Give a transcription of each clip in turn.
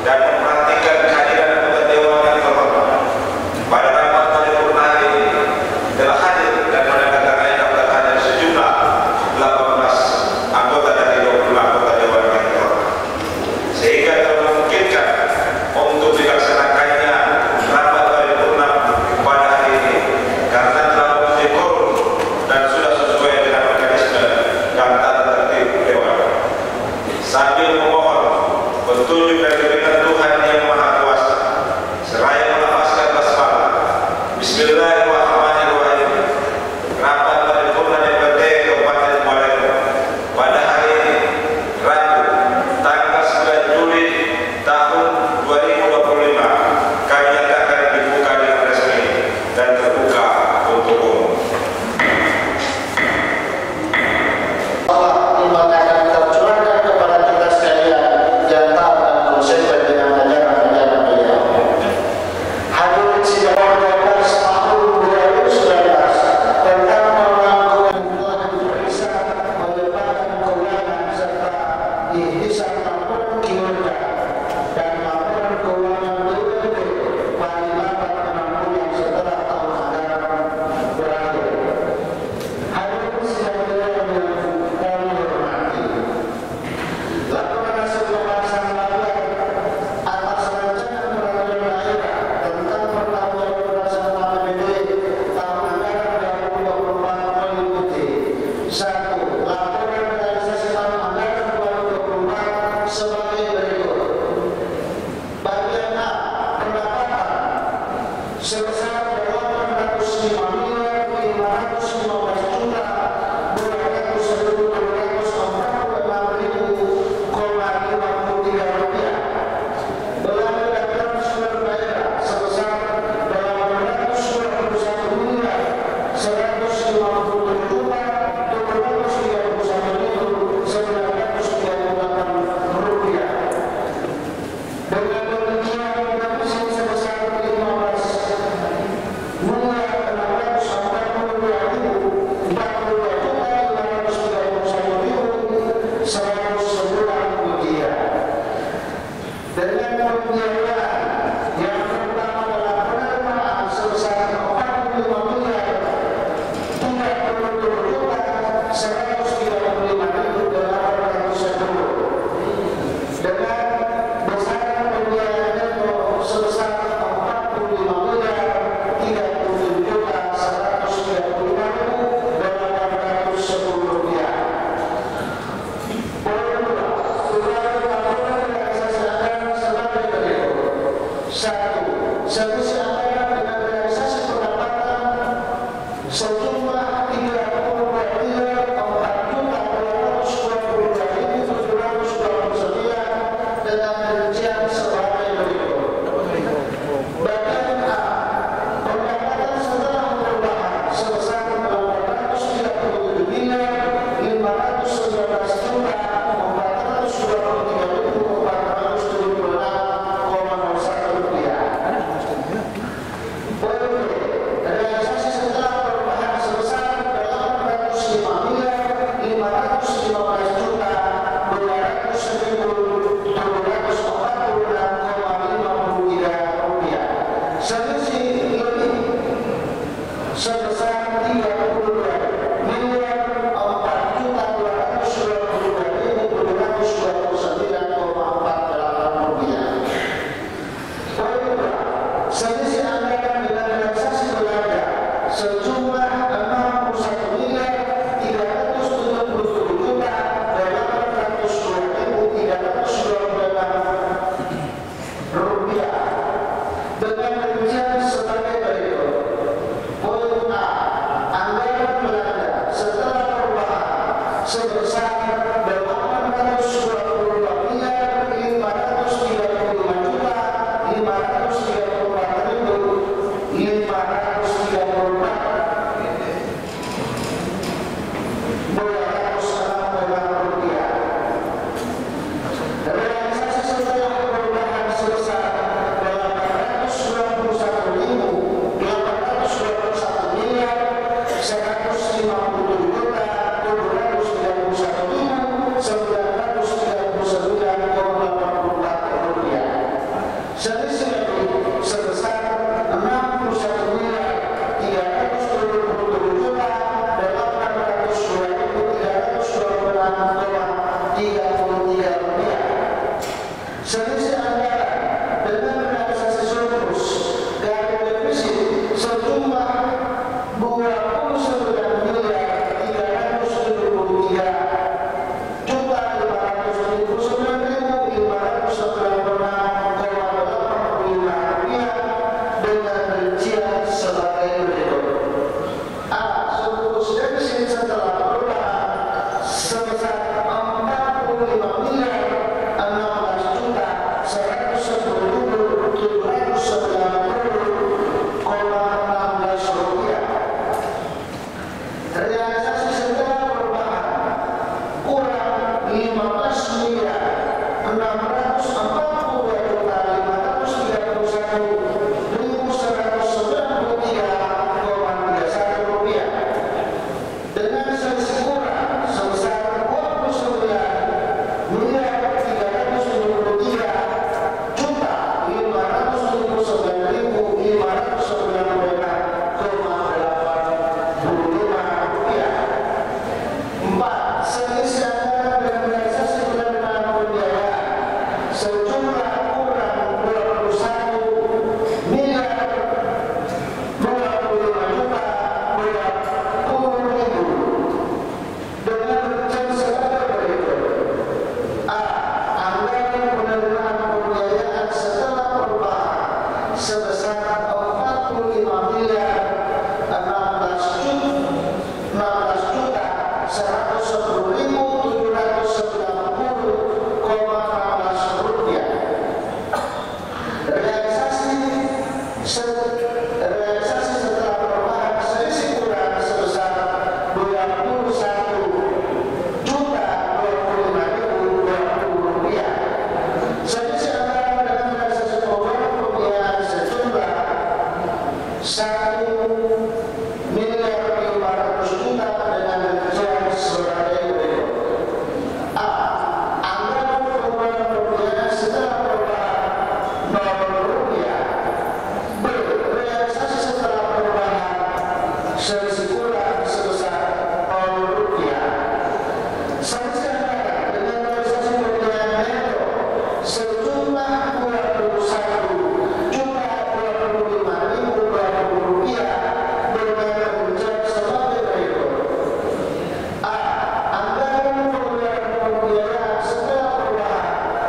dan memperhatikan kehadiran anggota dewan yang terhormat. Pada rapat paripurna hari ini telah hadir dan menandatangani daftar hadir sejumlah 18 anggota dari 25 anggota dewan yang terhormat, sehingga telah memungkinkan untuk dilaksanakannya rapat paripurna pada hari ini karena telah memenuhi quorum dan sudah sesuai dengan mekanisme dan tata tertib dewan. Sambil memohon petunjuk dari pimpinan Tuhan yang Maha Kuasa, seraya melafazkan basmalah. Bismillahirrahmanirrahim. Rapat paripurna DPRD Kabupaten Muarajambi pada hari ini, Rabu, tanggal 9 Juli tahun 2025, kami nyatakan dibuka dengan resmi dan terbuka untuk umum. Rp515.215.700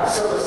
1.856.826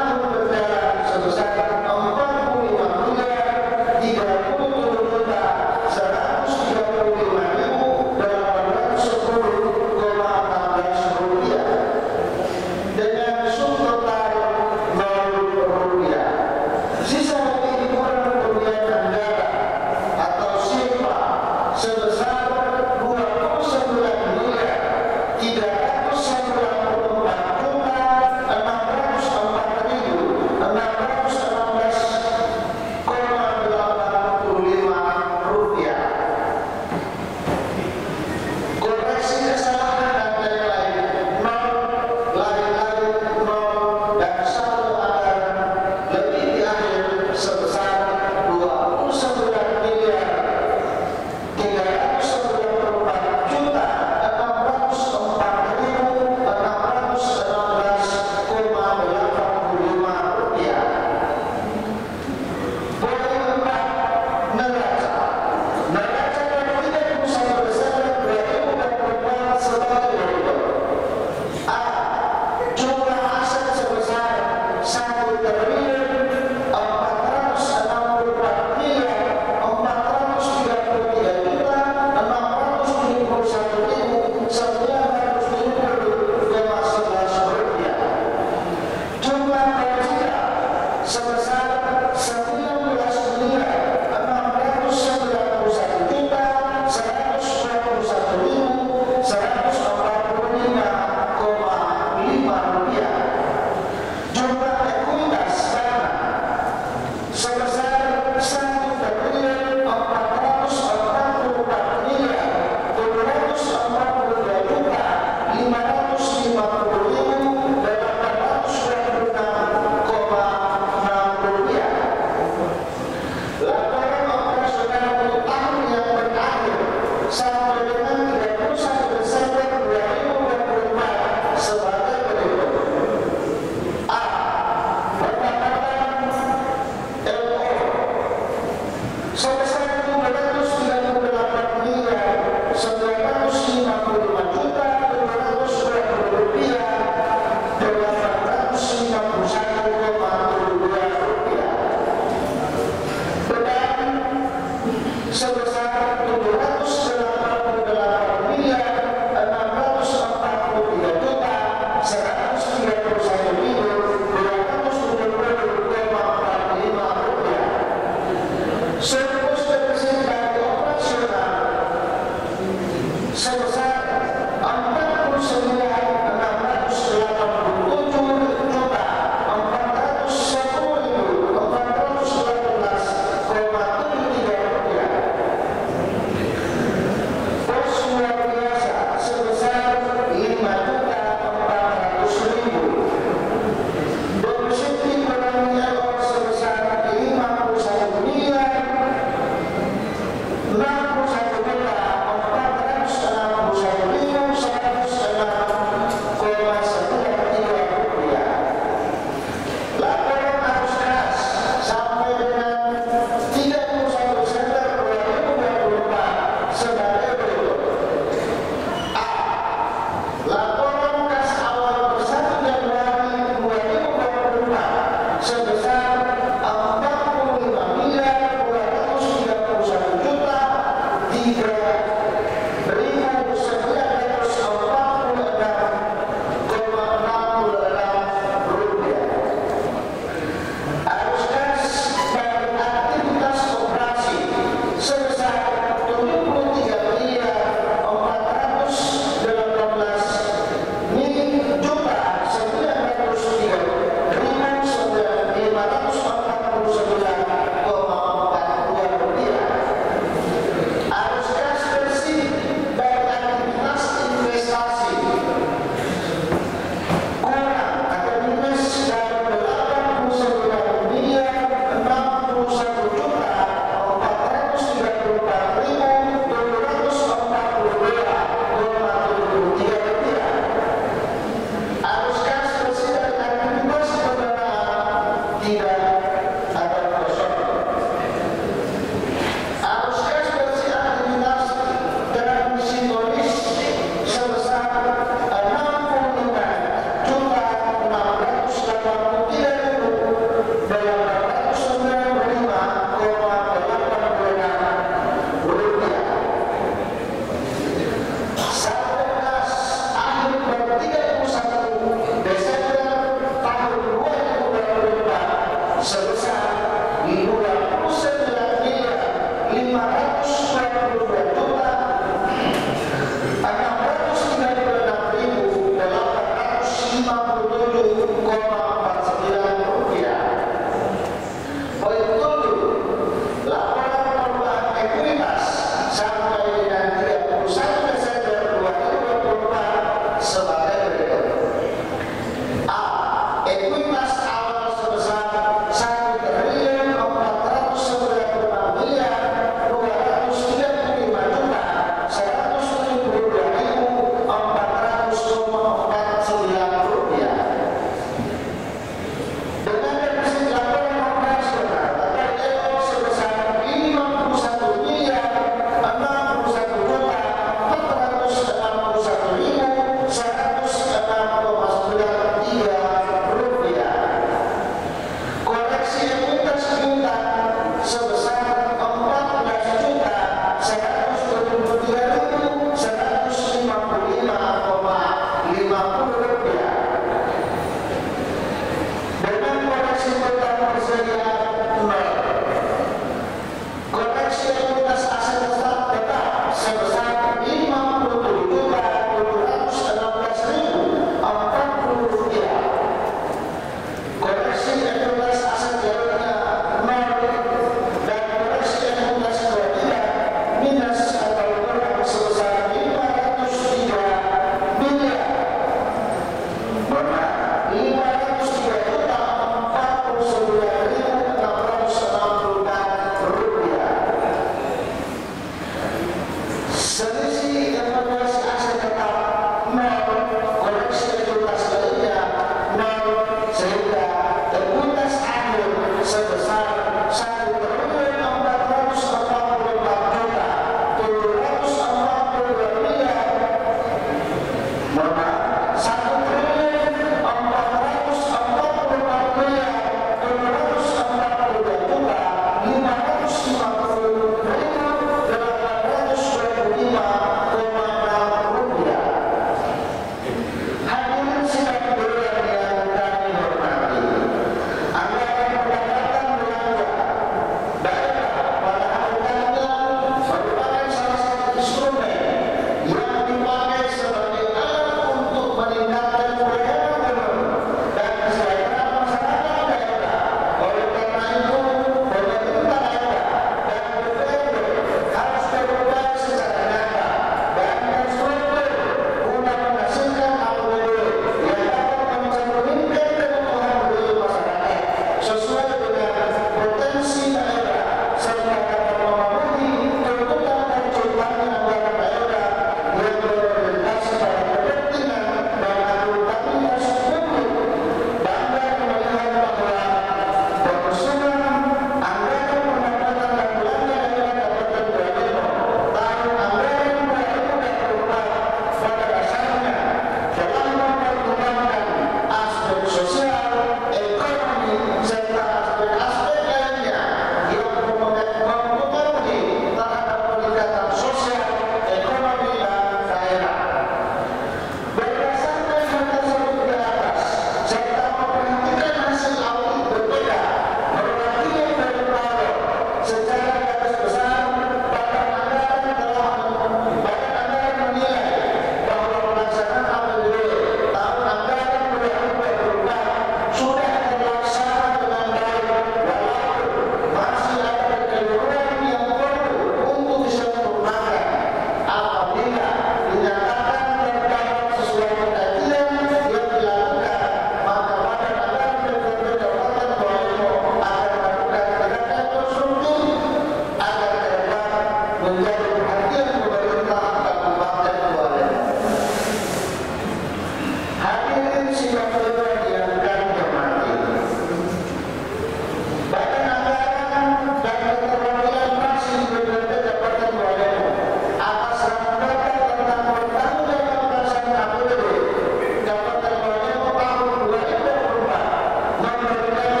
Tahun 2006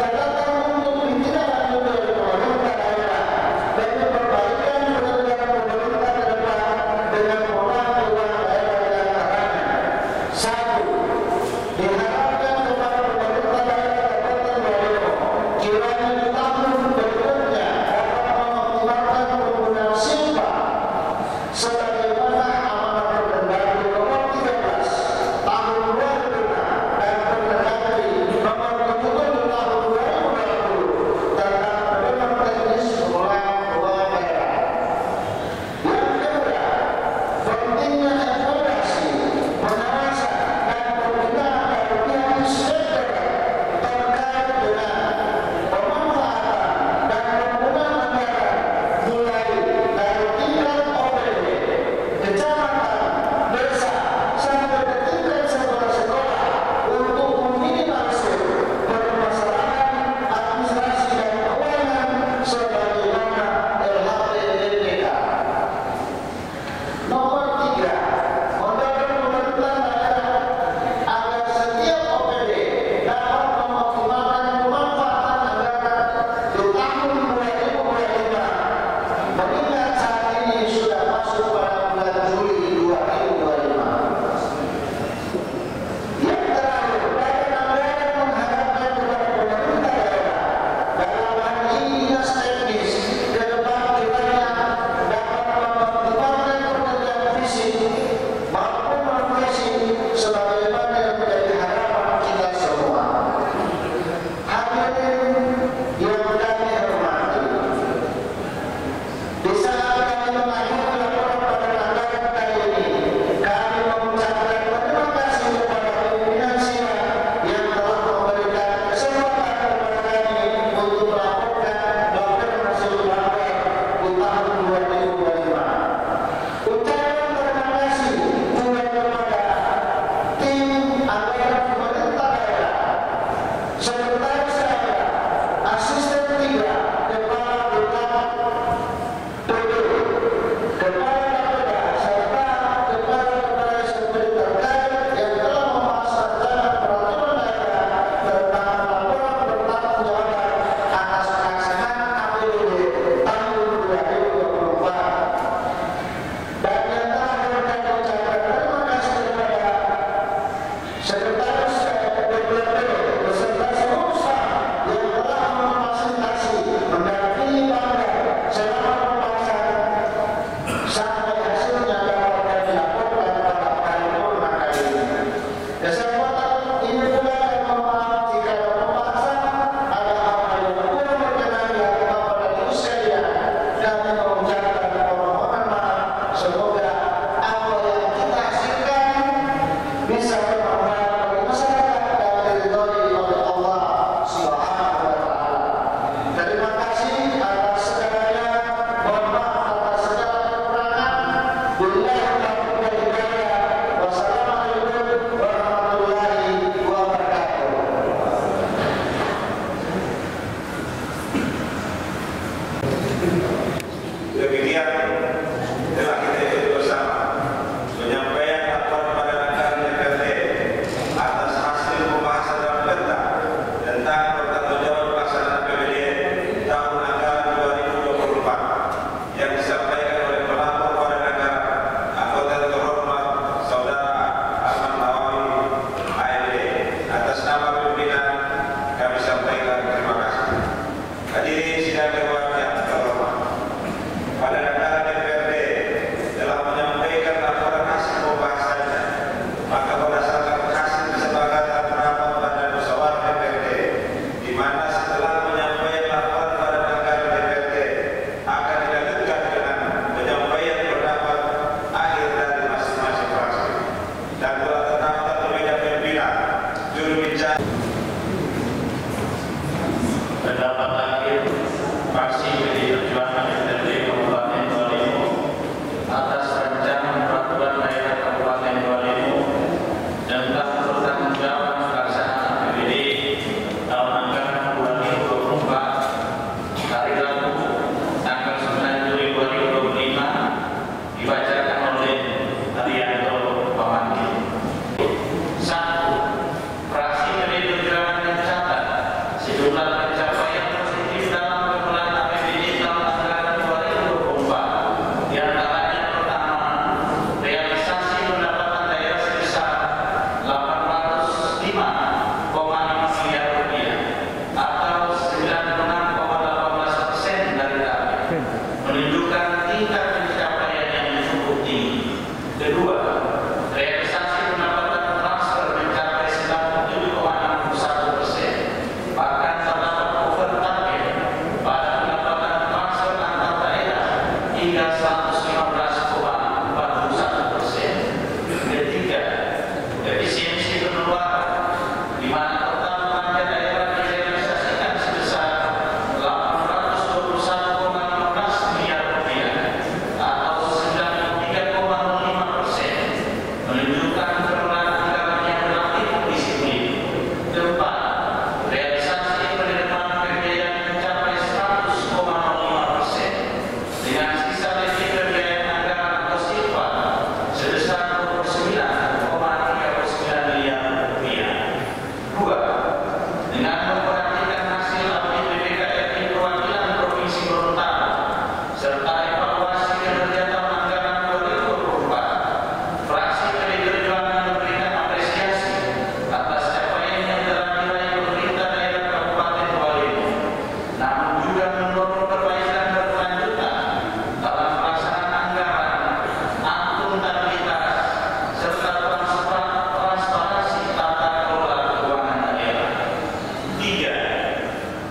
dan Perdana Menteri nomor 70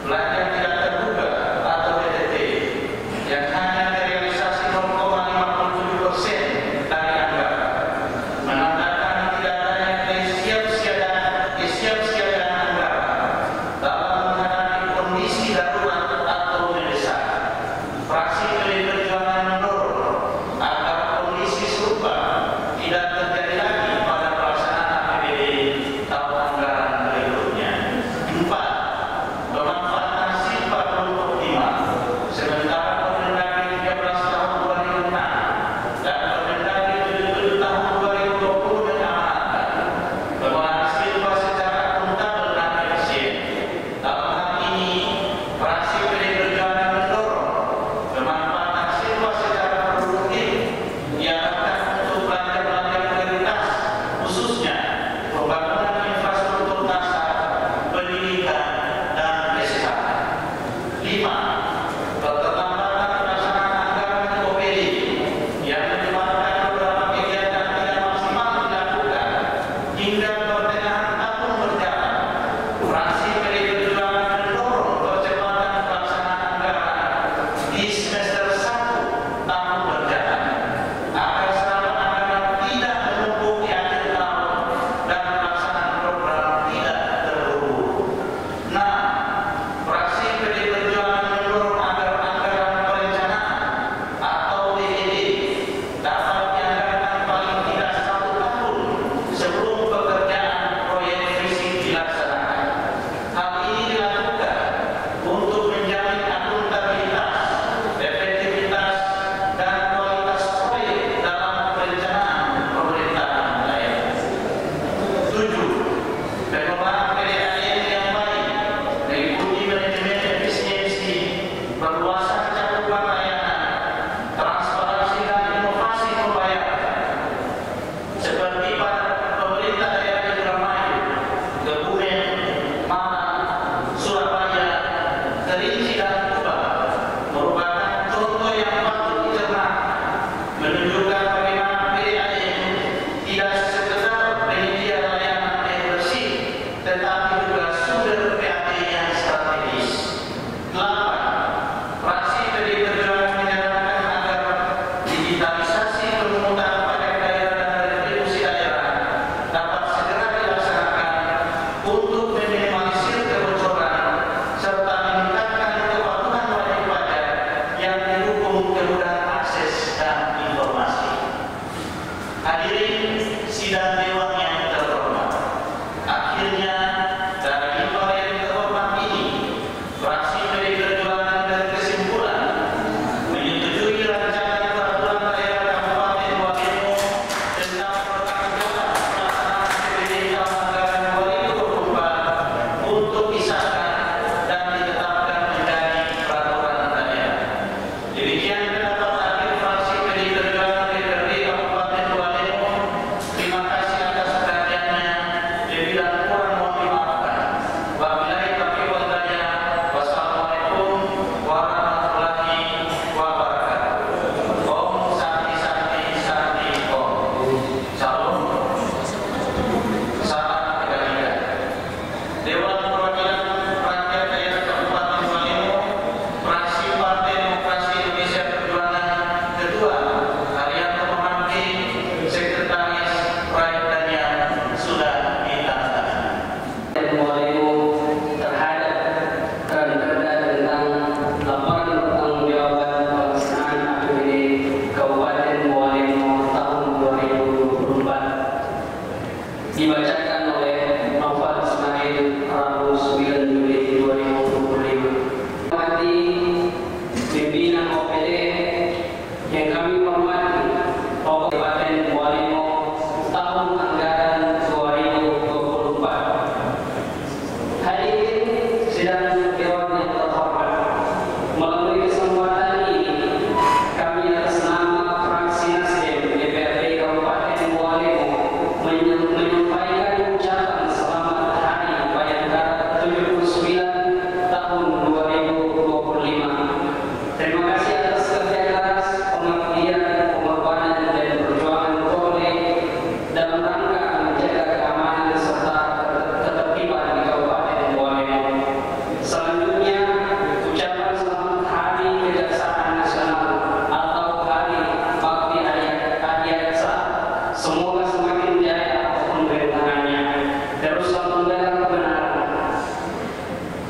belanja tidak terduga atau BTT yang hanya terrealisasi 0,57% dari anggaran, menandakan tidak adanya kesiapsiagaan anggaran dalam menghadapi kondisi darurat atau mendesak. Fraksi PDI Perjuangan mendorong agar kondisi serupa tidak terjadi lagi pada pelaksanaan APBD tahun anggaran berikutnya. 4. Pemanfaatan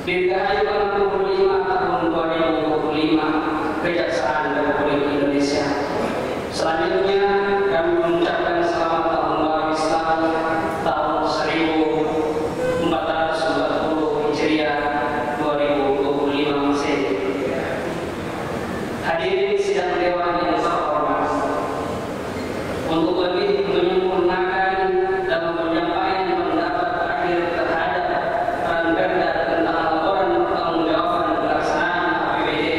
Dirgahayu ke-65 tahun 2025 Kejaksaan Republik Indonesia. Selanjutnya kami mengucapkan selamat tahun baru Islam tahun 1440 Hijriah 2025 Masehi. Hadirin sidang dewan yang terhormat, untuk lebih menyempurnakan dalam penyampaian pendapat terakhir terhadap Ranperda tentang laporan pertanggungjawaban pelaksanaan APBD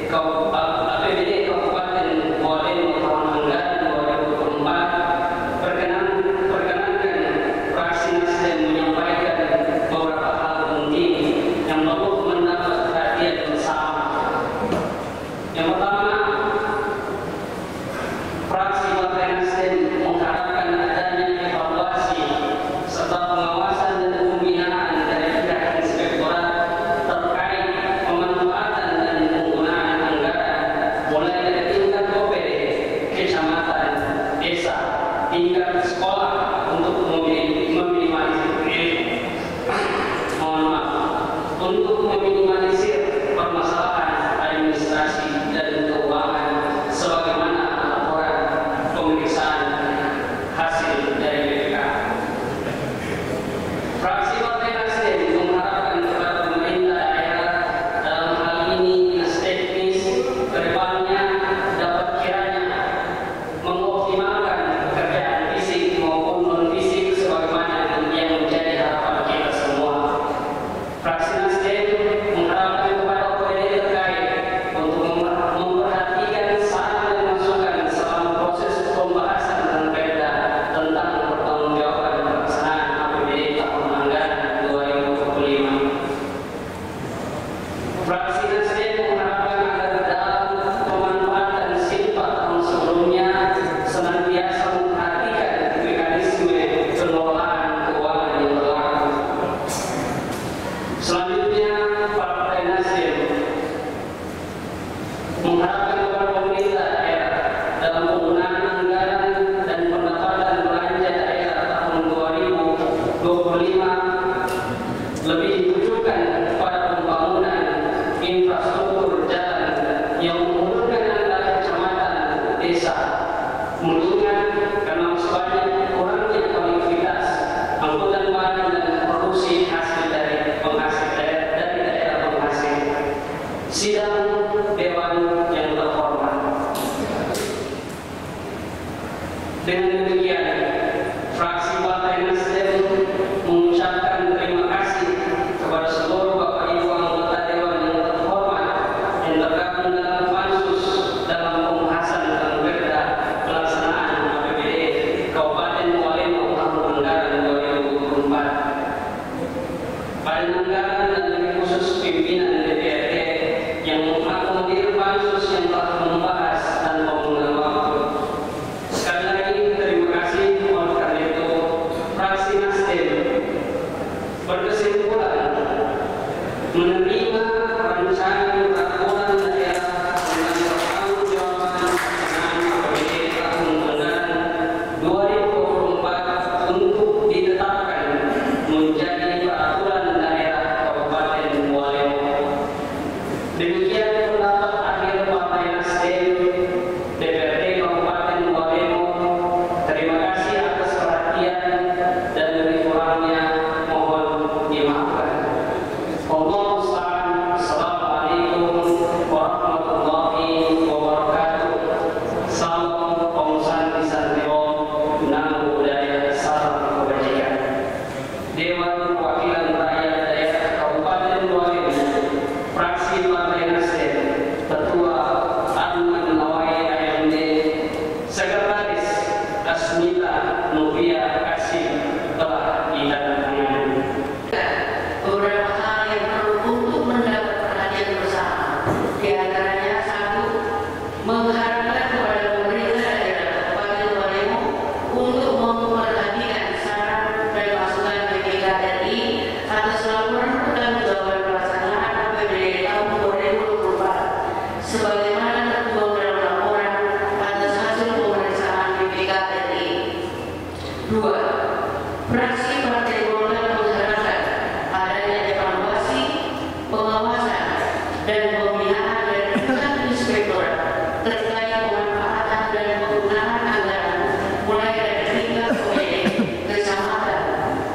Kabupaten Walengo tahun anggaran 2024, perkenankan fraksi Nasdem menyampaikan beberapa hal penting yang perlu mendapat perhatian bersama. Yang pertama, fraksi Partai Nasdem mengharapkan adanya evaluasi serta pengawasan dan pembinaan dari pihak inspektorat terkait pemanfaatan dan penggunaan anggaran mulai dari tingkat OPD, kecamatan, desa, tingkat sekolah untuk meminimalisir permasalahan administrasi dan keuangan sebagaimana laporan pemeriksaan hasil dari BPK. Fraksi Partai Nasdem mengharapkan kepada pemerintah daerah dalam hal ini dinas teknis kedepannya dapat kiranya mengoptimalkan pekerjaan fisik maupun non fisik sebagaimana yang menjadi harapan kita semua. Fraksi Nasdem mengharapkan kepada OPD terkait untuk memperhatikan saran dan masukan selama proses pembahasan Ranperda tentang pertanggungjawaban pelaksanaan APBD tahun anggaran 2025. Fraksi Nasdem mengharapkan agar dalam pemanfaatan silpa tahun sebelumnya senantiasa memperhatikan mekanisme pengelolaan keuangan yang berlaku. Selanjutnya, Partai Nasdem mengharapkan kepada pemerintah daerah dalam penggunaan anggaran dan pendapatan belanja daerah tahun 2025 lebih ditujukan pada pembangunan infrastruktur jalan yang menghubungkan antara kecamatan, desa, mengingat karena sebanyak kurangnya kualitas angkutan barang dan produksi hasil dari daerah penghasil. Sidang Dewan yang terhormat, dengan demikian fraksi Partai Nasdem mengucapkan terima kasih kepada seluruh Bapak Ibu anggota Dewan yang terhormat yang tergabung dalam pansus dalam pembahasan Ranperda pelaksanaan APBD Kabupaten Walengo tahun anggaran 2024. Badan Anggaran dan Lebih Khusus Pimpinan DPRD yang mengakomodir pansus yang telah membahas tanpa mengenal waktu. Sekali lagi terima kasih. Oleh karena itu, fraksi Nasdem berkesimpulan menerima rancangan peraturan daerah tentang pertanggungjawaban pelaksanaan APBD tahun anggaran 2024 untuk ditetapkan menjadi peraturan daerah Kabupaten Walengo. Demikian pendapat akhir Partai Nasdem DPRD Kabupaten Walengo. Terima kasih atas perhatian dan lebih kurangnya mohon dimaafkan. Allahu a'lam. dan pembinaan dari tingkat inspektorat terkait pemanfaatan dan penggunaan anggaran mulai dari tingkat OPD, kecamatan,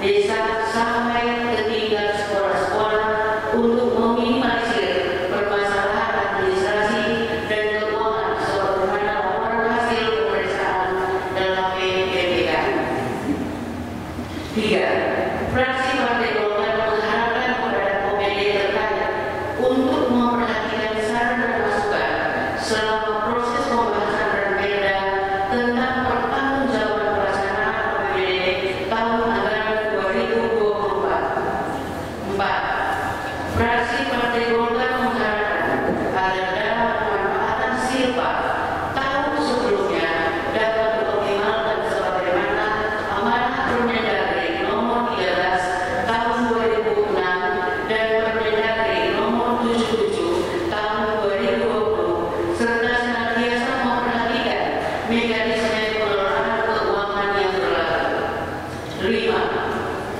desa sampai ke tingkat sekolah-sekolah untuk meminimalisir permasalahan administrasi dan keuangan sebagaimana laporan hasil pemeriksaan dalam BPK. 3. Fraksi Partai Golkar mengharapkan kepada OPD terkait untuk memperhatikan saran dan masukan selama proses pembahasan Perda tentang pertanggungjawaban pelaksanaan OPD tahun anggaran 2024. 4. Fraksi Partai Golkar mengharapkan agar dalam pemanfaatan silpa tahun sebelumnya dapat dioptimalkan sebagaimana amanah Permendagri nomor 13 tahun 2006 dan Permendagri nomor 77 tahun 2020 serta senantiasa memperhatikan mekanisme pengelolaan keuangan yang berlaku. 5.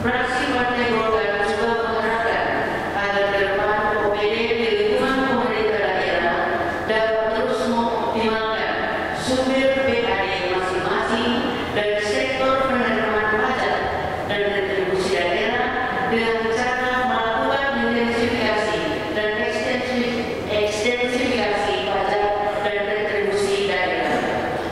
Fraksi Partai Golkar juga mengharapkan agar ke depan OPD di lingkungan pemerintah daerah dapat terus mengoptimalkan sumber PAD masing-masing dan sektor penerimaan pajak dan retribusi daerah dengan cara melakukan intensifikasi dan ekstensifikasi pajak dan retribusi daerah.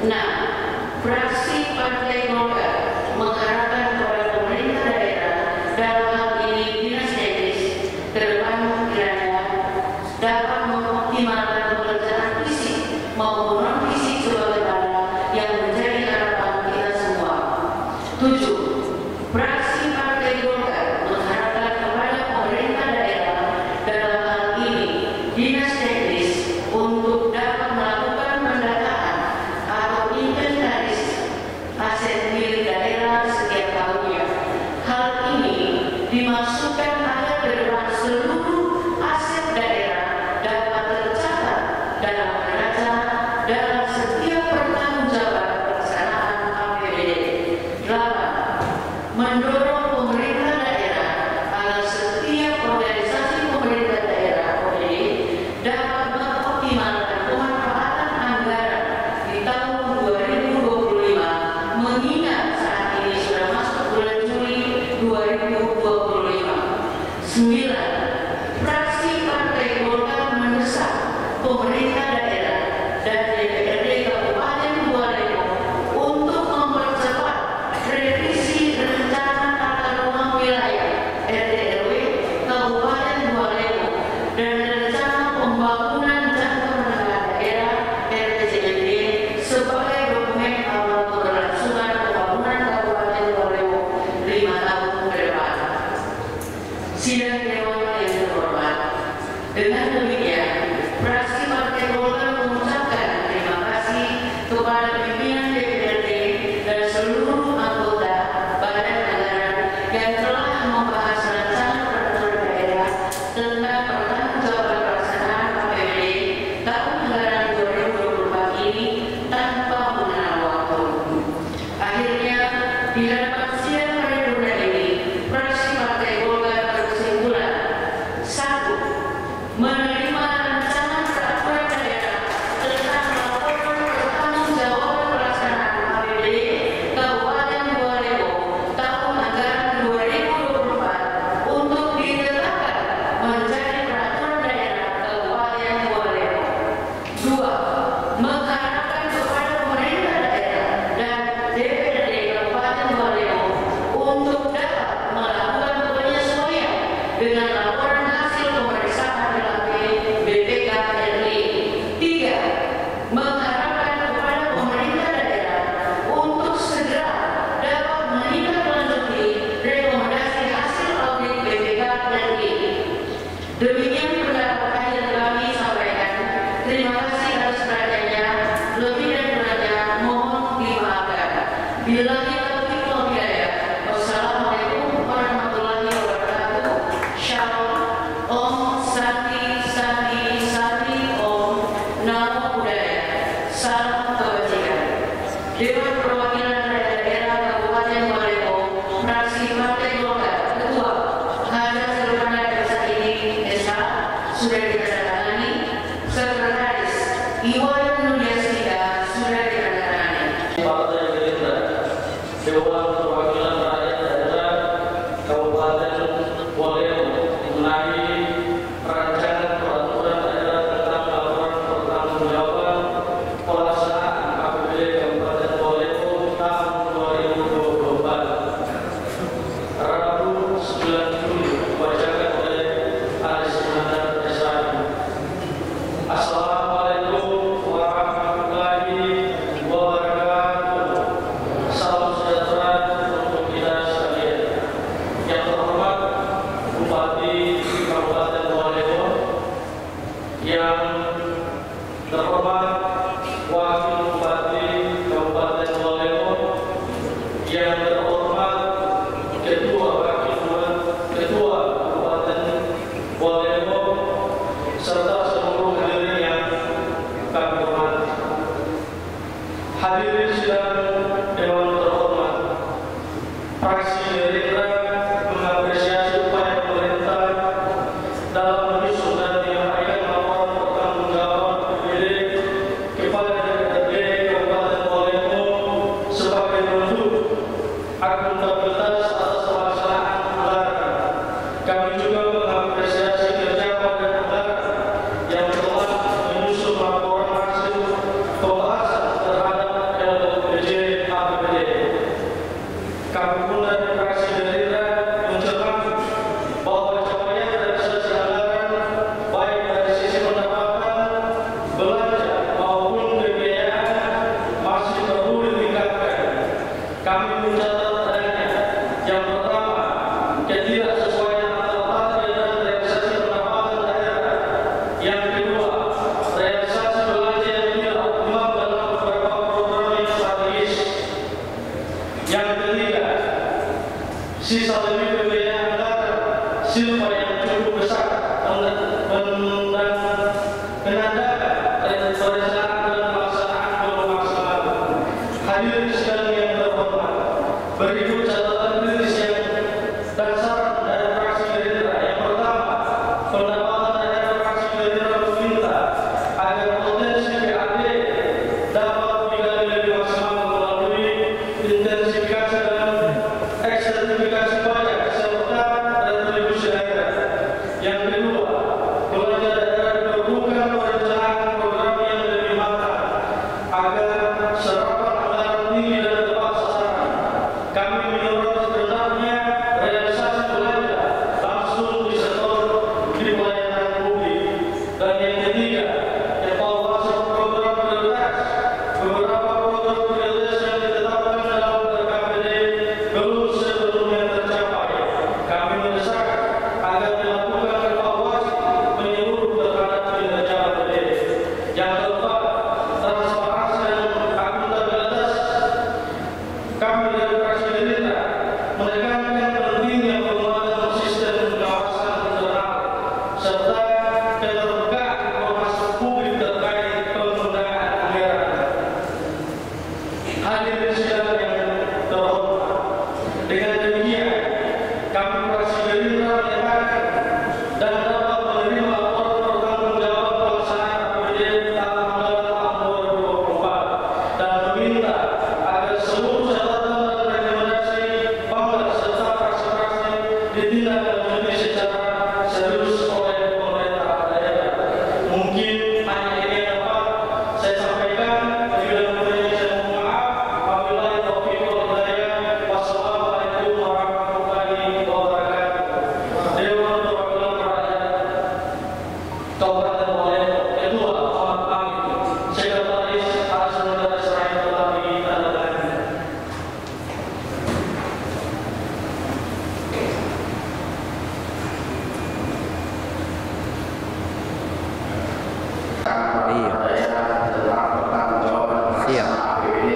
6. Fraksi Partai Golkar mengharapkan kepada pemerintah daerah dalam hal ini dinas teknis ke depan kiranya dapat mengoptimalkan pekerjaan fisik maupun non fisik sebagaimana yang menjadi harapan kita semua. 7. Fraksi Partai Golkar mengharapkan kepada pemerintah daerah dalam hal ini dinas teknis untuk dapat melakukan pendataan atau inventaris aset milik daerah setiap tahunnya. Hal ini dimaksudkan agar ke depan seluruh aset daerah dapat tercatat dalam neraca dalam setiap pertanggungjawaban pelaksanaan APBD. 8. Mendorong pemerintah daerah agar setiap organisasi pemerintah daerah OPD dapat mengoptimalkan pemanfaatan anggaran di tahun 2025 mengingat saat ini sudah masuk bulan Juli 2025. 9. Fraksi Partai Golkar mendesak pemerintah daerah dan DPRD Kabupaten Bua-Lemo untuk mempercepat revisi rencana tata ruang wilayah RT/RW Kabupaten Bua-Lemo dan rencana pembangunan jangka menengah daerah RTJMD sebagai dokumen awal keberlangsungan pembangunan Kabupaten Bua-Lemo 5 tahun ke depan. Sidang Dewan yang terhormat, dengan demikian fraksi Partai Golkar mengucapkan terima kasih kepada pimpinan DPRD dan seluruh anggota Badan Anggaran yang telah membahas rencana peraturan daerah tentang pertanggungjawaban pelaksanaan APBD tahun anggaran 2024 ini tanpa mengenal waktu. Akhirnya, di hadapan sidang paripurna ini, fraksi Partai Golkar berkesimpulan: 1. Menerima rencana peraturan daerah tentang laporan pertanggungjawaban pelaksanaan APBD Kabupaten Bua-Lemo tahun anggaran 2024 untuk ditetapkan menjadi peraturan daerah Kabupaten Bua-Lemo. 2. Mengharapkan kepada pemerintah daerah dan DPRD Kabupaten Bua-Lemo untuk dapat melakukan penyesuaian dengan laporan hasil pemeriksaan dalam BPK RI. 3. Mengharapkan kepada pemerintah daerah untuk segera dapat menindaklanjuti rekomendasi hasil audit BPK RI. Demikian pendapat akhir kami sampaikan. Terima kasih atas perhatiannya. Lebih dan kurangnya mohon dimaafkan. Bila taufiq wal hidayah. Wassalamualaikum warahmatullahi wabarakatuh. Shalom. Om Santi Santi Santi Om Namo Buddhaya. Salam kebajikan. Dewan Perwakilan Rakyat Daerah Kabupaten Bua-Lemo, fraksi Partai Golkar, Ketua Haja Silvana SHID SH sudah ditandatangani Yang terhormat Wakil Bupati Kabupaten Walemo, yang terhormat Ketua Kabupaten Walemo, serta seluruh hadirin yang kami hormati. Hadirin sidang Dewan terhormat, fraksi Gerindra mengapresiasi upaya pemerintah dalam menyusun dan menyampaikan laporan pertanggungjawaban APBD kepada DPRD Kabupaten Walemo sebagai bentuk akuntabilitas atas pelaksanaan anggaran. Kami juga mengapresiasi kerja Badan Anggaran yang telah menyusun laporan hasil pembahasan terhadap LPJ APBD. Kami pun dari fraksi Gerindra mencermati bahwa capaian realisasi anggaran baik dari sisi pendapatan, belanja maupun pembiayaan masih perlu ditingkatkan. Kami mencatat adanya yang pertama, ketidaksesuaian antara target dan realisasi pendapatan daerah. Yang kedua, realisasi belanja yang tidak optimal dalam beberapa program yang strategis. Yang ketiga, sisa lebih pembiayaan anggaran silpa yang cukup besar menandakan perencanaan dan pelaksanaan belum maksimal. Hadirin sekalian yang terhormat, berikut catatan kritis yang dan saran dari fraksi Gerindra. Yang pertama, pendapatan dari fraksi Gerindra meminta agar potensi PAD dapat digali lebih maksimal melalui intensifikasi dan ekstensifikasi pajak serta retribusi daerah. Yang kedua, belanja daerah diperlukan perencanaan program yang lebih matang agar serapan anggaran tinggi dan tepat sasaran. Kami menyoroti rendahnya realisasi belanja langsung di sektor di pelayanan publik. Dan yang ketiga, evaluasi program prioritas. Beberapa program prioritas yang ditetapkan dalam RKPD belum sepenuhnya tercapai. Kami mendesak agar dilakukan evaluasi menyeluruh terhadap kinerja APBD. Yang keempat, transparansi dan akuntabilitas. Kami dari fraksi Gerindra menekankan pentingnya penguatan sistem pengawasan internal serta keterbukaan informasi publik terkait penggunaan anggaran. Hadirin sidang yang terhormat, dengan demikian kami fraksi Gerindra menyatakan dan dapat menerima laporan pertanggungjawaban pelaksanaan APBD tahun anggaran tahun 2024 dan meminta agar seluruh catatan dan rekomendasi Pemda serta fraksi-fraksi ditindaklanjuti secara serius oleh pemerintah daerah. Mungkin hanya ini yang dapat saya sampaikan. Bila kurangnya saya mohon maaf. Wabillahi taufiq wal hidayah. Wassalamualaikum warahmatullahi wabarakatuh. Dewan Perwakilan Rakyat Kabupaten Walemo, Ketua Muhammad Amin, Sekretaris atas negara Israel telah ditandatangani. Daerah tentang pertanggungjawaban pelaksanaan APBD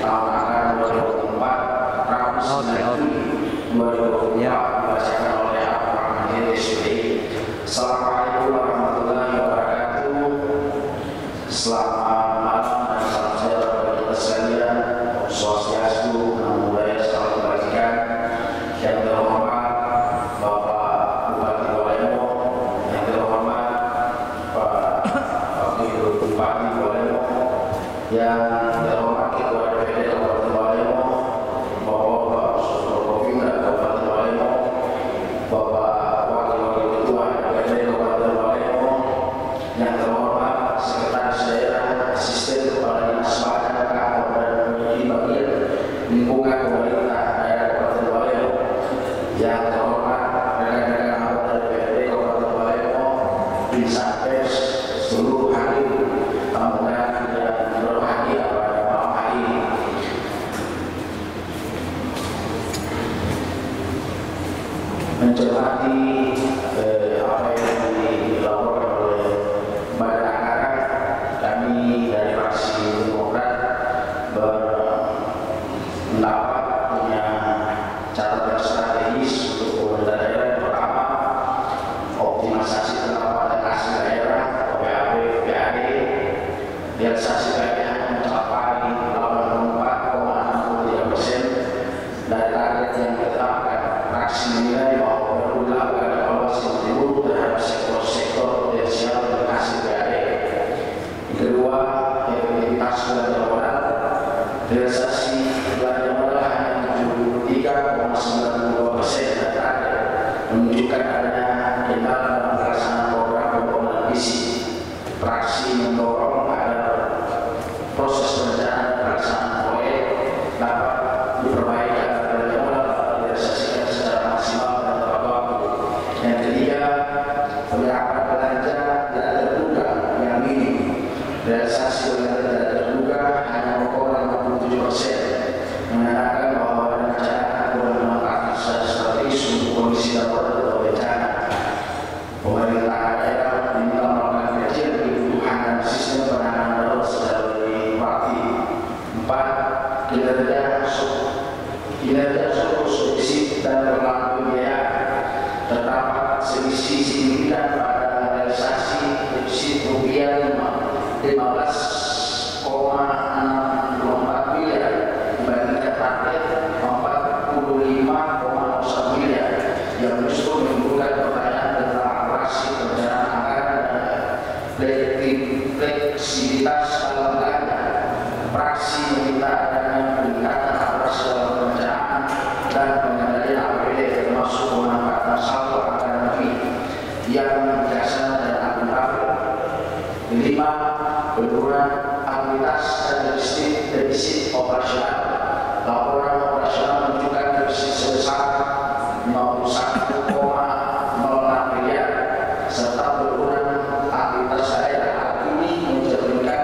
tahun anggaran 2024 Rabu 9 Juli 2024 dibacakan oleh Abdurrahman SPI. Assalamualaikum warahmatullahi wabarakatuh. Selamat malam dan salam sejahtera bagi kita sekalian. Om Swastiastu, Namo Buddhaya, salam kebajikan. Yang terhormat Bapak Bupati Walemo, yang terhormat Pak Wakil Bupati Walemo, yang terhormat Ketua DPRD Kabupaten Walemo, Bapak Forkopimda Kabupaten Walemo, Bapak Wakil Ketua DPRD Kabupaten Walemo, yang terhormat Sekretaris Daerah Asisten Kepala Dinas Badan Kantor dan Peneliti Bagian Lingkungan Pemerintah Daerah Kabupaten Walemo, yang terhormat rekan-rekan anggota DPRD Kabupaten Walemo, insan pers, seluruh hadirin tamu undangan yang berbahagia pada malam hari ini. Mencermati apa yang dilaporkan oleh pemerintah daerah diminta melakukan kajian kebutuhan dan sistem penanganan darurat secara lebih proaktif. 4. Kinerja surplus defisit dan pengelolaan pembiayaan. Terdapat selisih signifikan pada realisasi defisit rupiah 15,64 miliar dibandingkan target 45,01 miliar, yang justru menimbulkan pertanyaan tentang akurasi perencanaan anggaran dan fleksibilitas dalam belanja. Praksi meminta adanya peningkatan akurasi dalam perencanaan dan pengendalian APBD, termasuk pemanfaatan saldo anggaran lebih yang biasa dan akuntabel. 5. Penurunan aktivitas dan defisit operasional. Laporan operasional menunjukkan defisit sebesar 51,06 miliar serta penurunan aktivitas daerah. Hal ini mencerminkan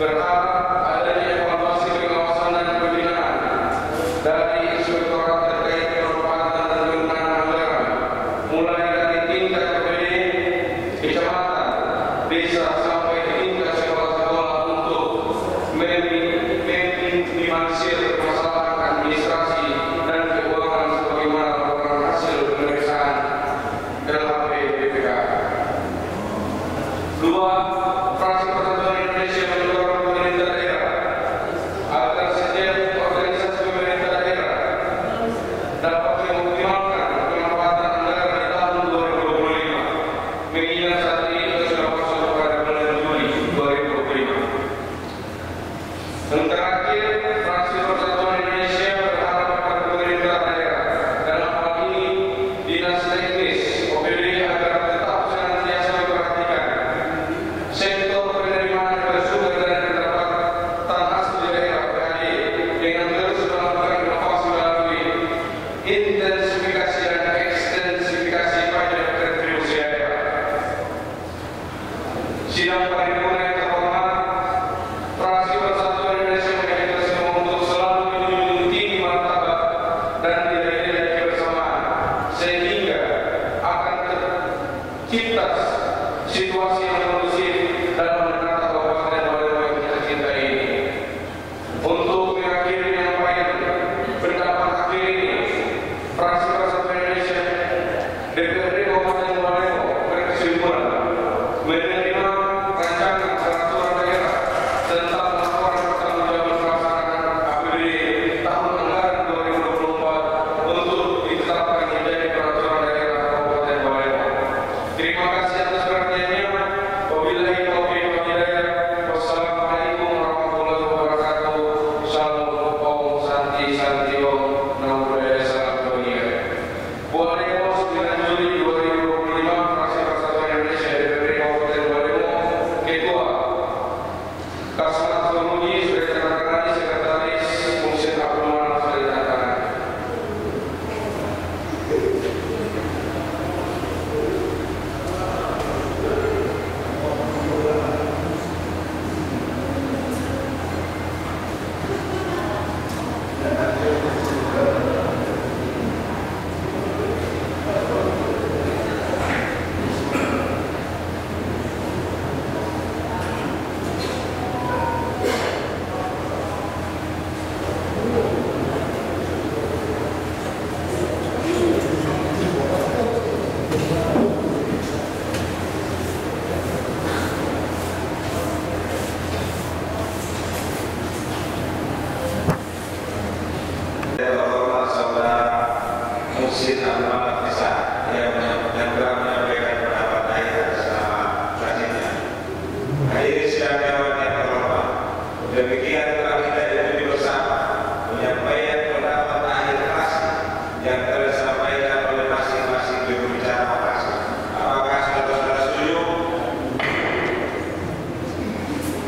berharap adanya evaluasi pengawasan dan pembinaan dari inspektorat terkait pemanfaatan dan penggunaan anggaran, mulai dari tingkat OPD, kecamatan, desa sampai tingkat sekolah-sekolah untuk meminimalisir permasalahan administrasi dan keuangan sebagaimana laporan hasil pemeriksaan LHP BPK. 2. Fraksi Persatuan Indonesia mendorong pemerintah daerah agar setiap organisasi pemerintah daerah dapat mengoptimalkan pemanfaatan anggaran di tahun 2025, mengingat saat ini kita sudah masuk pada bulan Juli 2025. Dan terakhir, Fraksi Persatuan Indonesia berharap kepada pemerintah daerah, dalam hal ini dinas teknis OPD, agar tetap senantiasa memperhatikan sektor penerimaan bersumber dari pendapatan asli daerah PAD dengan terus melakukan inovasi melalui intensifikasi dan ekstensifikasi pajak retribusi daerah. Sidang paripurna yang terhormat, Fraksi Persatuan Indonesia mengingatkan untuk selalu menjunjung tinggi martabat dan nilai-nilai kebersamaan, sehingga akan tercipta situasi yang kondusif dalam menata Kabupaten Balermo yang kita cintai ini. Untuk mengakhiri penyampaian pendapat akhir ini, Fraksi Persatuan Indonesia DPRD Kabupaten Balermo berkesimpulan menerima rancangan peraturan daerah tentang laporan pertanggungjawaban pelaksanaan APBD tahun anggaran 2024 untuk ditetapkan menjadi peraturan daerah Kabupaten Balermo. Terima kasih atas perhatiannya. Wabillahi taufiq wal hidayah. Wassalamualaikum warahmatullahi wabarakatuh. Salam Om Santi Santi Om Namo Buddhaya Salam Kebahagiaan. Balermo 9 Juli 2025, Fraksi Persatuan Indonesia DPRD Kabupaten Balermo, Ketua Kasmat Formuji sudah ditandatangani, Sekretaris Muhsin Abdul Manaf sudah ditandatangani. Terhormat Saudara Muhsin Abdul Manaf Isa yang telah menyampaikan pendapat akhir atas nama fraksinya. Hadirin sidang dewan yang terhormat, demikian telah kita ikuti bersama menyampaikan pendapat akhir fraksi yang telah disampaikan oleh masing-masing berbicara fraksi. Apakah saudara-saudara setuju?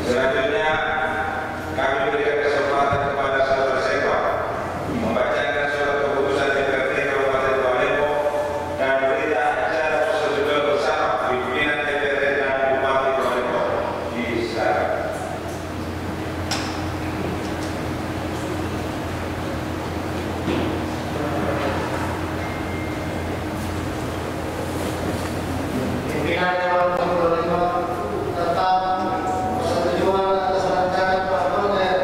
Selanjutnya kami berikan kesempatan kepada saudara Sekwa membacakan surat keputusan DPRD Kabupaten Balermo dan berita acara prosedur bersama pimpinan DPRD dan Bupati Balermo di sekarang. Pimpinan Dewan Balermo tentang persetujuan atas rancangan peraturan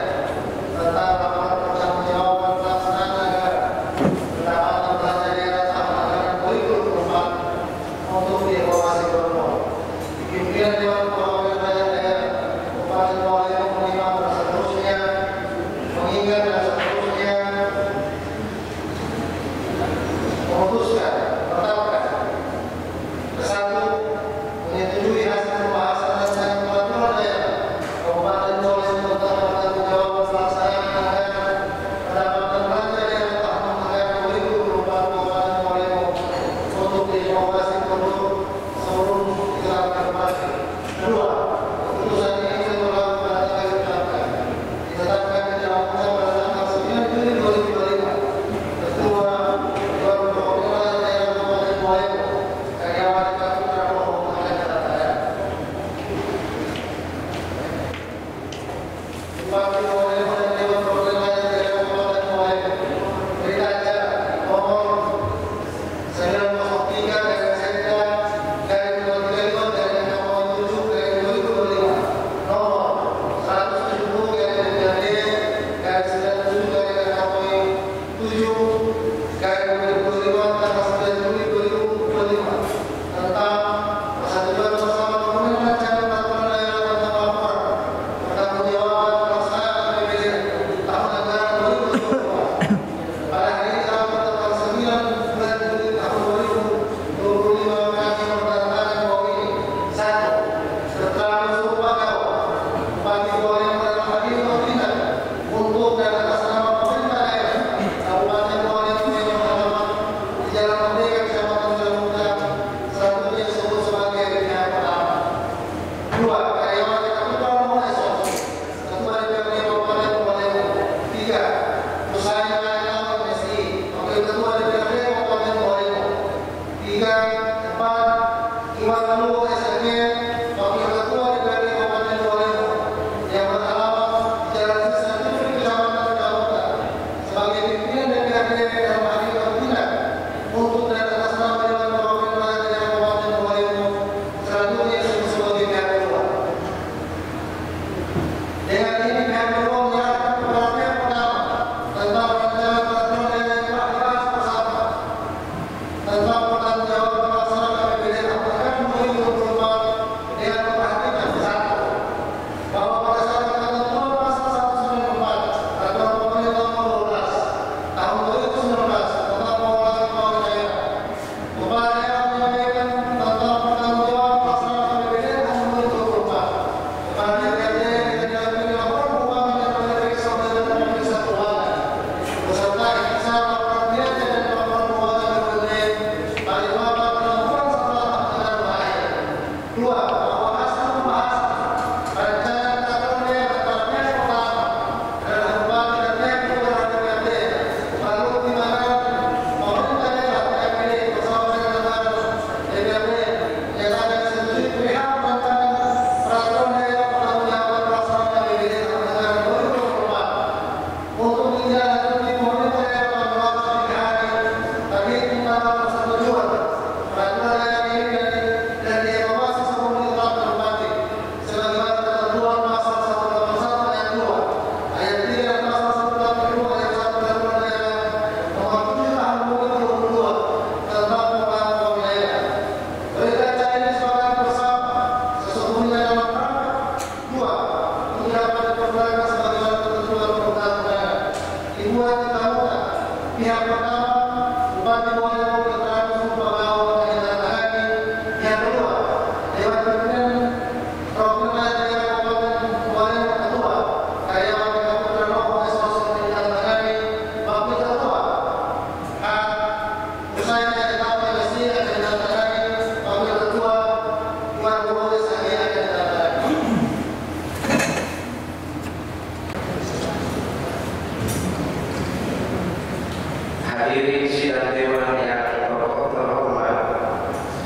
Hadirin sidang dewan yang terhormat,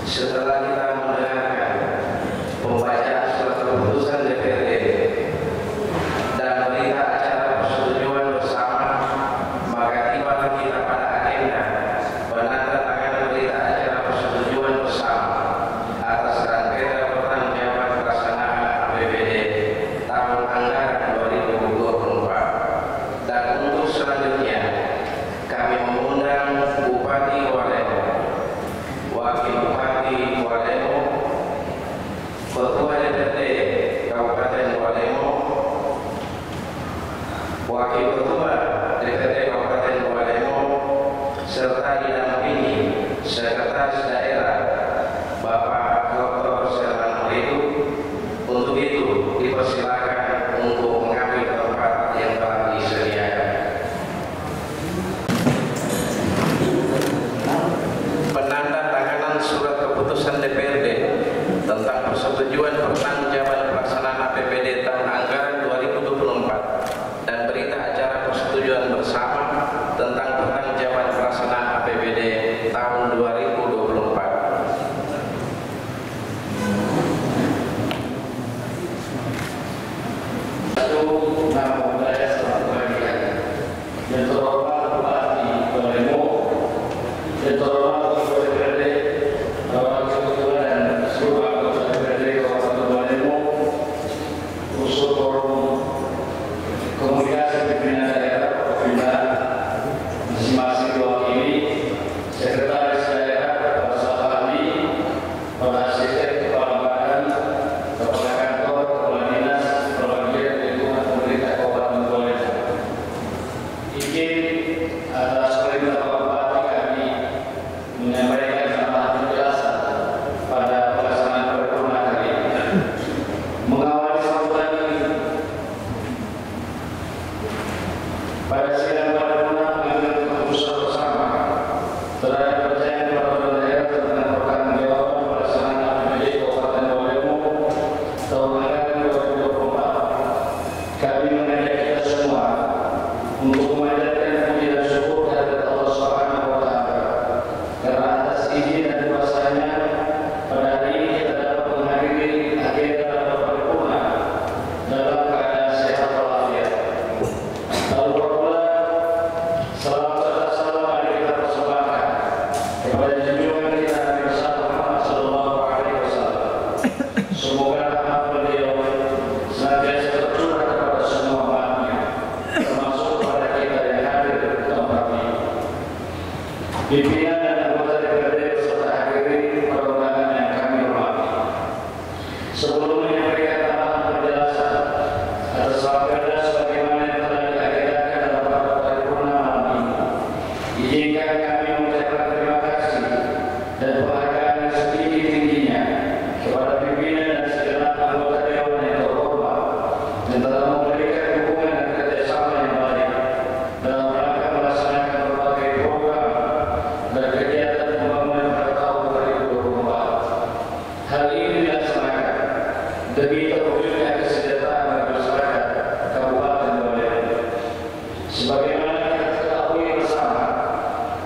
setelah kita mendengarkan pembacaan surat keputusan DPRD dan berita acara persetujuan bersama, maka tibalah kita pada agenda penandatanganan berita acara persetujuan bersama atas rangkaian pertanggungjawaban pelaksanaan APBD tahun anggaran 2024. Dan untuk selanjutnya kami mengundang Bupati Walemo, Wakil Bupati Walemo, Ketua DPRD Kabupaten Walemo, Wakil Ketua DPRD Kabupaten Walemo, serta didampingi Sekretaris Daerah Bapak Dr. Serman Muridu. Untuk itu dipersilakan untuk mengambil tempat yang telah disediakan. Penandatanganan surat keputusan DPRD tentang persetujuan pertanggungjawaban pelaksanaan APBD tahun anggaran 2024 dan berita acara persetujuan bersama tentang pertanggungjawaban pelaksanaan APBD tahun 2024. Nama budaya selalu bahagia. Yang terhormat Bupati Balemo, yang terhormat Ketua DPRD, Bapak Ketua dan seluruh anggota DPRD Kabupaten Balemo, unsur forum komunikasi pimpinan daerah provinsi masing-masing diwakili, sekretaris daerah, para staf ahli, para asisten, kepala badan, kepala kantor, kepala dinas, kepala bagian lingkungan pemerintah Kabupaten Balemo. Izin atas perintah Bapak Bupati kami menyampaikan tambahan penjelasan pada pelaksanaan paripurna kali ini. Mengawali sambutan ini, pada sidang paripurna mengambil keputusan bersama terhadap percayaan peraturan daerah tentang pertanggungjawaban pelaksanaan APBD Kabupaten Balemo tahun anggaran 2024. Kami mengajak kita semua untuk memanjatkan puji dan syukur kehadirat Allah Subhanahu wa Ta'ala karena atas izin dan kuasa-Nya pada hari ini kita dapat menghadiri agenda rapat paripurna dalam keadaan sehat walafiat. Lalu pula salam serta salam mari kita persembahkan kepada junjungan kita Nabi besar Muhammad sallallahu alaihi wasallam. Semoga rahmat beliau senantiasa tercurah kepada semua umatnya, termasuk kepada kita yang hadir di tempat ini. Pimpinan dan anggota DPRD beserta hadirin para undangan yang kami hormati. Sebelum menyampaikan tambahan penjelasan atas agenda sebagaimana yang telah diagendakan dalam rapat paripurna malam ini, izinkan kami mengucapkan terima kasih dan penghargaan yang setinggi-tingginya kepada pimpinan dan segenap anggota dewan yang terhormat yang telah memberikan dukungan dan kerjasama yang baik dalam rangka melaksanakan berbagai program dan kegiatan pembangunan pada tahun 2024. Hal ini dilaksanakan demi terwujudnya kesejahteraan bagi masyarakat Kabupaten Balemo. Sebagaimana kita ketahui bersama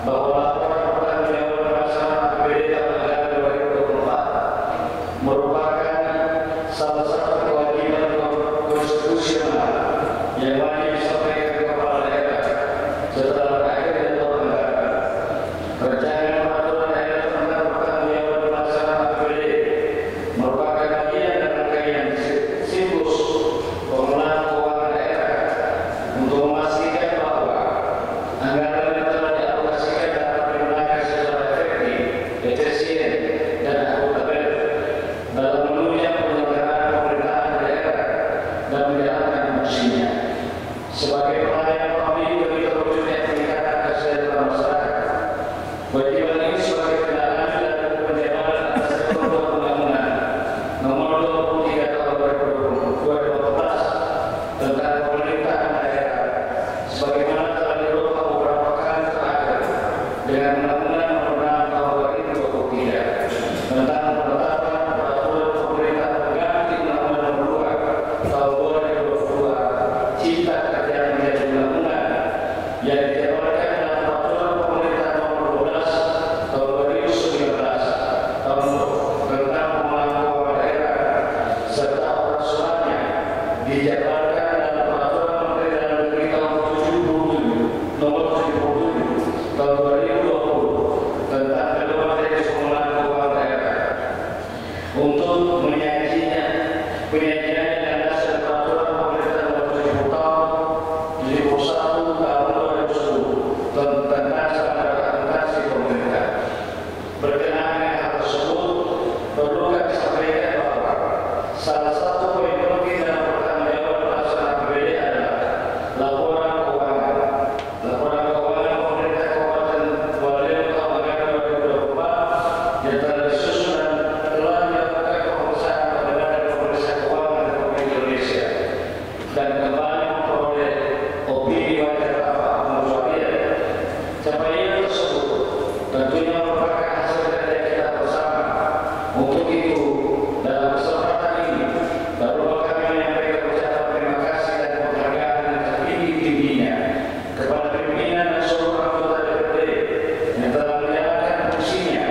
bahwa laporan pertanggungjawaban pelaksanaan APBD tahun anggaran 2024 merupakan salah satu kewajiban konstitusional yang wajib disampaikan ke kepala daerah setelah berakhirnya tahun anggaran. Rancangan peraturan daerah tentang pertanggungjawaban pelaksanaan APBD merupakan bagian dan rangkaian siklus pengelolaan keuangan daerah untuk memastikan bahwa anggaran yang telah dialokasikan dapat digunakan secara efektif, efisien, dan akuntabel dalam menunjang penyelenggaraan pemerintahan daerah dan menjalankan fungsinya sebagai pelayanan publik demi terwujudnya peningkatan kesejahteraan masyarakat. Kewajiban ini sebagai tindakan dan penjabaran atas ketentuan Undang-Undang Nomor 23 Tahun 2012 tentang pemerintahan daerah, sebagaimana telah dirubah beberapa kali terakhir dengan Undang-Undang Nomor 6 Tahun 2023 tentang penetapan peraturan pemerintah pengganti Undang-Undang Nomor 2 Tahun 2022 Cipta Kerja menjadi undang-undang yang dijabarkan dalam peraturan pemerintah Nomor 12 Tahun 2019 tentang pengelolaan keuangan daerah serta operasionalnya dijabarkan dalam peraturan Menteri Dalam Negeri Tahun 77 Nomor 77 Tahun 2020 tentang pedoman teknis pengelolaan keuangan daerah. Untuk penyajiannya dan dasar peraturan pemerintah Nomor 70 Tahun 71 Tahun 2010 tentang standar akuntansi pemerintah. Berkenaan dengan hal tersebut, perlu kami sampaikan bahwa salah satu poin penting dalam pertanggungjawaban pelaksanaan APBD adalah laporan keuangan. Laporan keuangan pemerintah Kabupaten Balemo tahun anggaran 2024 yang telah disusun dan telah dilakukan pemeriksaan pada Badan Pemeriksa Keuangan Republik Indonesia dan kembali memperoleh opini wajar tanpa pengecualian. Capaian tersebut tentunya merupakan hasil kerja kita bersama. Untuk itu, dalam kesempatan ini, baru kami menyampaikan ucapan terima kasih dan penghargaan yang setinggi-tingginya kepada pimpinan dan seluruh anggota DPRD yang telah menjalankan fungsinya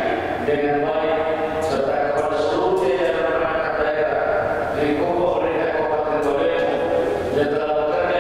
dengan baik, serta kepada seluruh jajaran perangkat daerah lingkup pemerintah Kabupaten Balemo yang telah bekerja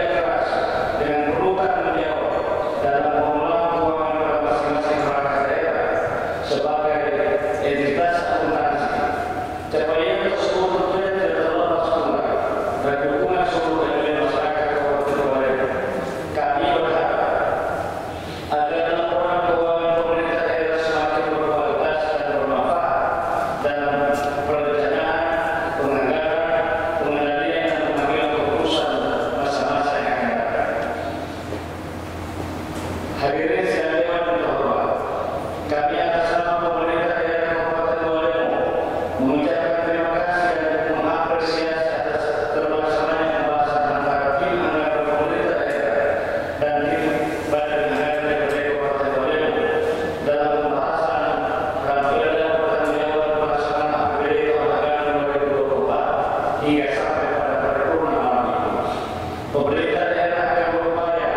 Pemerintah daerah akan berupaya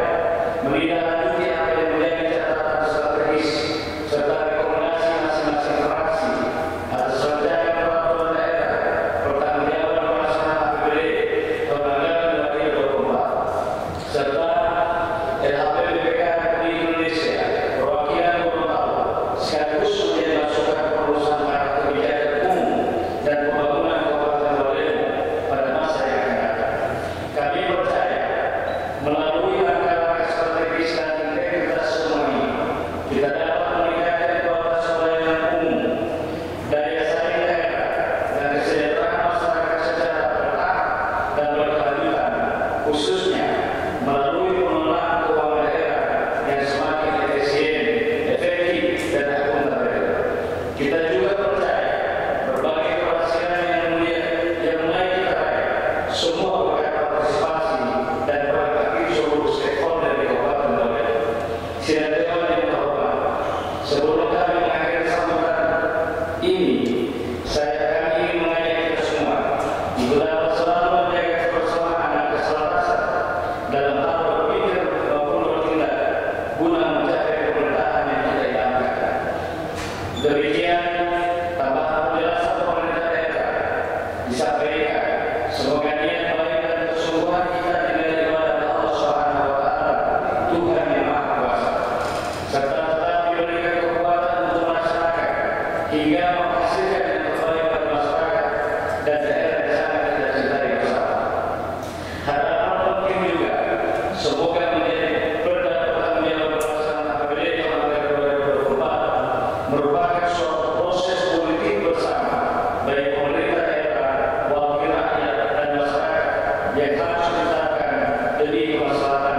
menindaklanjuti apa yang menjadi catatan strategis serta rekomendasi masing-masing fraksi atas rancangan peraturan daerah pertanggungjawaban pelaksanaan APBD tahun anggaran 2024 serta LHP BPK Republik Indonesia perwakilan Gorontalo sekaligus menjadi masukan perusahaan arah kebijakan umum dan pembangunan Kabupaten Wailebo pada masa yang akan datang. Kami percaya melalui langkah-langkah strategis dan integritas semua ini kita dapat meningkatkan kualitas pelayanan umum, daya saing daerah, dan kesejahteraan masyarakat secara bertahap dan berkelanjutan, khususnya melalui pengelolaan keuangan daerah yang semakin efisien, efektif, dan akuntabel. Kita juga percaya berbagai keberhasilan yang mulai kita raih semua berkat partisipasi dan peran aktif seluruh stakeholder di Kabupaten Wailebo. Sidang Dewan yang terhormat, sebelum kami mengakhiri sambutan ini, saya akan ingin mengajak kita semua untuk dapat selalu menjaga kebersamaan dan keselarasan dalam hal berpikir maupun bertindak guna mencapai pemerintahan yang kita idamkan. Demikian tambahan penjelasan pemerintah daerah disampaikan. Semoga niat baik dan kesungguhan kita dinilai ibadah Allah Subhanahu wa Ta'ala, Tuhan yang Maha Kuasa, serta tetap diberikan kekuatan untuk masyarakat hingga menghasilkan yang terbaik bagi masyarakat dan daerah yang sangat kita cintai bersama. Harapan penting juga semoga menjadi perda pertanggungjawab pelaksanaan APBD tahun anggaran 2024 merupakan suatu proses politik bersama baik pemerintah daerah, wakil rakyat, dan masyarakat yang harus ditetapkan demi kemaslahatan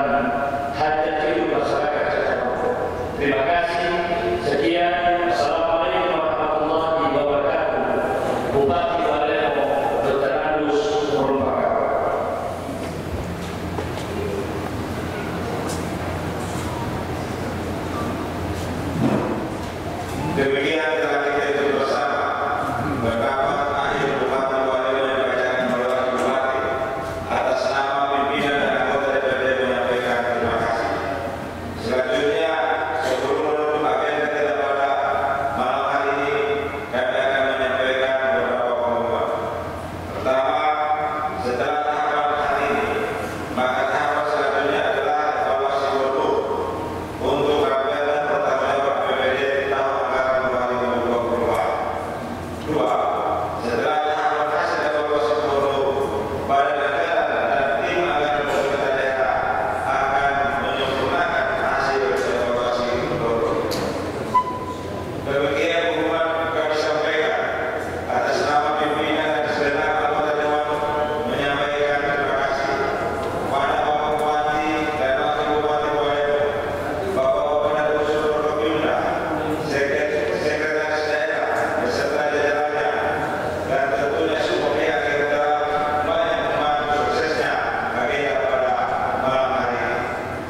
hajat hidup masyarakat secara umum. Terima kasih. Sekian. Assalamualaikum warahmatullahi wabarakatuh. Bupati Wailebo Dr. Andus Murumpaka. Demikian telah kita itu bersama betapa akhir Bupati Wailebo yang dibacakan oleh Wakil Bupati atas nama pimpinan dan anggota DPRD menyampaikan terima kasih. Selanjutnya, sebelum menutup agenda kita pada malam hari ini, kami akan menyampaikan beberapa pengumuman. Pertama, setelah tahapan hari ini, maka tahapan selanjutnya adalah evaluasi produk untuk rangkaian pertanggungjawab APBD tahun anggaran 2024. Dua, setelah tahapan hasil evaluasi produk, Badan Anggaran dan tim anggaran pemerintah daerah akan menyempurnakan hasil evaluasi produk. Demikian pengumuman kami sampaikan atas nama pimpinan dan segenap anggota Dewan menyampaikan terima kasih kepada Bapak Bupati dan Wakil Bupati Wailebo, Bapak-Bapak dan Unsur Forkopimda, Sekretaris Daerah beserta jajarannya, dan tentunya semua pihak yang telah banyak membantu suksesnya agenda pada malam hari ini.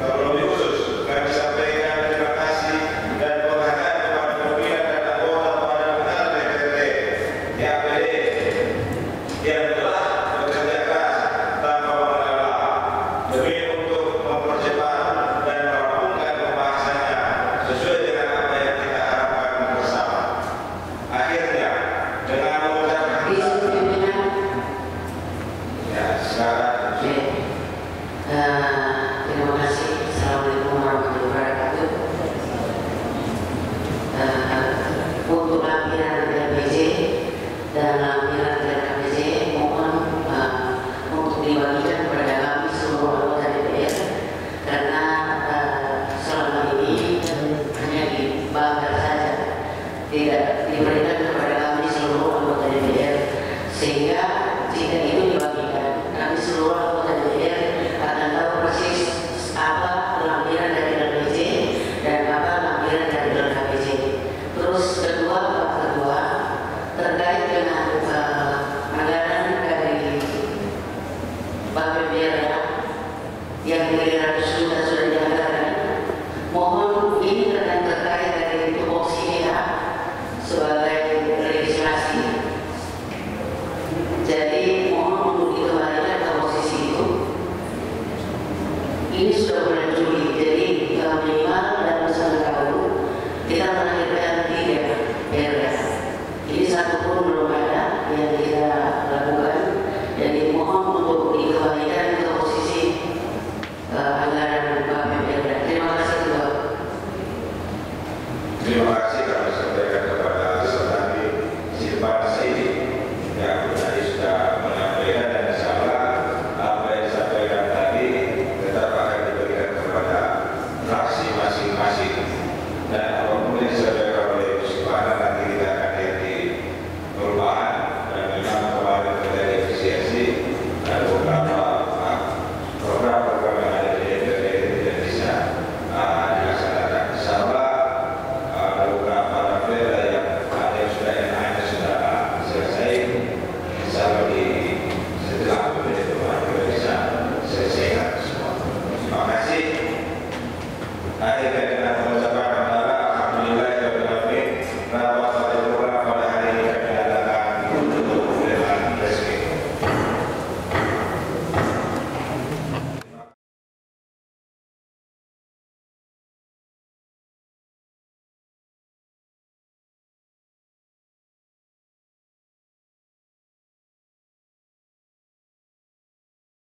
Terlebih khusus kami sampaikan terima kasih dan penghargaan kepada pimpinan dan anggota Badan Anggaran DPRD DAPD yang telah bekerja keras tanpa mengelak demi untuk mempercepat dan merampungkan pembahasannya sesuai dengan apa yang kita harapkan bersama. Akhirnya, dengan mengucapkan ya, sekarang Terima kasih. Assalamualaikum warahmatullahi wabarakatuh. Untuk lampiran LPJ dan lampiran LKPJ mohon untuk dibagikan kepada kami seluruh anggota DPR karena selama ini hanya dibakar saja, tidak diberikan kepada kami seluruh anggota DPR, sehingga jika itu dibagikan kami seluruh anggota DPR akan tahu persis apa lampiran dari LPJ dan apa lampiran dari LKPJ. Terus kedua terkait dengan anggaran dari BPPR yang 300 juta sudah dianggarkan, mohon ini terkait dari tupoksi sebagai legislasi. Jadi mohon untuk dikembalikan ke posisi itu ini sudah